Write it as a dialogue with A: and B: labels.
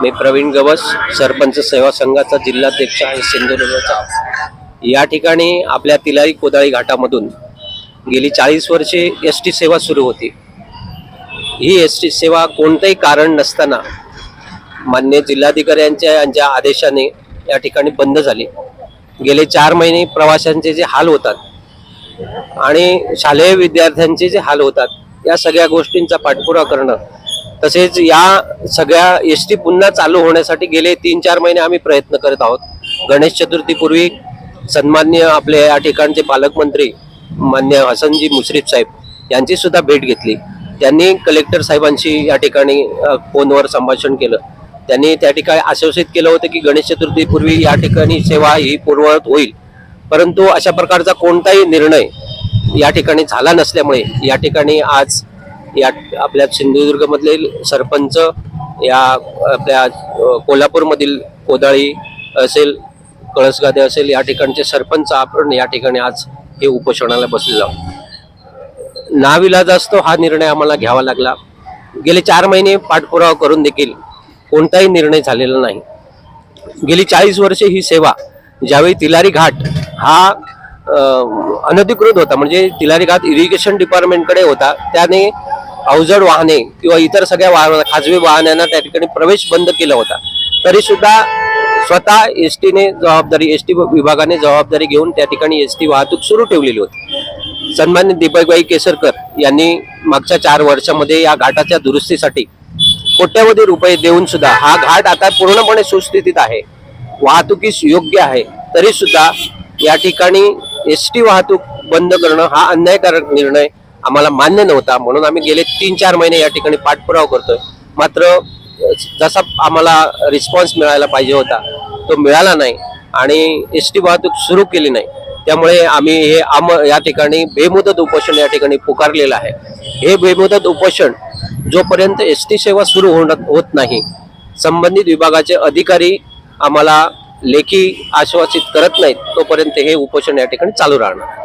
A: मी प्रवीण गवस, सरपंच सेवा संघाचा जिल्हाध्यक्ष आहे सिंधुदुर्गचा। या ठिकाणी आपल्या तिलारी कोदाळी घाटामधून गेली 40 वर्षे एसटी सेवा सुरू होती। ही एसटी सेवा कोणतेही कारण नसताना मान्य जिल्हाधिकाऱ्यांच्या आदेशाने या ठिकाणी बंद झाली। गेले 4 महिने प्रवाशांचे जे हाल होतात आणि शालेय विद्यार्थ्यांचे जे हाल होतात, या सगळ्या गोष्टींचा पाठपुरावा करणं, तसेच या सगळ्या एसटी पुन्हा चालू होण्यासाठी गेले 3-4 महिने आम्ही प्रयत्न करत आहोत। गणेश चतुर्थीपूर्वी सन्माननीय आपले या ठिकाणचे पालकमंत्री मान्य हसनजी मुश्रीफ साहेब यांची सुद्धा भेट घेतली। त्यांनी कलेक्टर साहेबांशी या ठिकाणी फोनवर संभाषण केलं। त्यांनी त्या ठिकाणी आश्वासित केलं होतं की गणेश चतुर्थीपूर्वी या ठिकाणी सेवा ही पूर्ववत होईल, परंतु अशा प्रकारचा कोणताही निर्णय या ठिकाणी झाला नसल्यामुळे या ठिकाणी आज या आपल्या सिंधुदुर्गमधील सरपंच, या आपल्या कोल्हापूरमधील कोदाळी असेल, कळसगादे असेल, या ठिकाणचे सरपंच आपण या ठिकाणी आज हे उपोषणाला बसलेलो आहोत। नाविलाजास्तव हा निर्णय आम्हाला घ्यावा लागला। गेले 4 महिने पाठपुरावा करून देखील कोणताही निर्णय झालेला नाही। गेली 40 वर्षे ही सेवा, ज्यावेळी तिलारी घाट हा अनधिकृत होता, म्हणजे तिलारी घाट इरिगेशन डिपार्टमेंटकडे होता, त्याने अवजड वाहने किंवा इतर सगळ्या खाजगी वाहनांना त्या ठिकाणी प्रवेश बंद केला होता। तरी सुद्धा स्वतः एसटीने जबाबदारी, एसटी विभागाने जबाबदारी घेऊन त्या ठिकाणी एसटी वाहतूक सुरू ठेवलेली होती। सन्माननीय दीपकभाई केसरकर यांनी मागच्या 4 वर्षामध्ये या घाटाच्या दुरुस्तीसाठी कोट्यवधी रुपये देऊन सुद्धा हा घाट आता पूर्णपणे सुस्थितीत आहे, वाहतुकीस योग्य आहे। तरी सुद्धा या ठिकाणी एसटी वाहतूक बंद करणं हा अन्यायकारक निर्णय आम्हाला मान्य नव्हता, म्हणून आम्ही गेले 3-4 महिने या ठिकाणी पाठपुरावा करतोय। मात्र जसा आम्हाला रिस्पॉन्स मिळायला पाहिजे होता तो मिळाला नाही आणि एसटी वाहतूक सुरू केली नाही। त्यामुळे आम्ही हे या ठिकाणी बेमुदत उपोषण या ठिकाणी पुकारलेलं आहे। हे बेमुदत उपोषण जोपर्यंत एसटी सेवा सुरू होत नाही, संबंधित विभागाचे अधिकारी आम्हाला लेखी आश्वासित करत नाहीत, तोपर्यंत हे उपोषण या ठिकाणी चालू राहणार।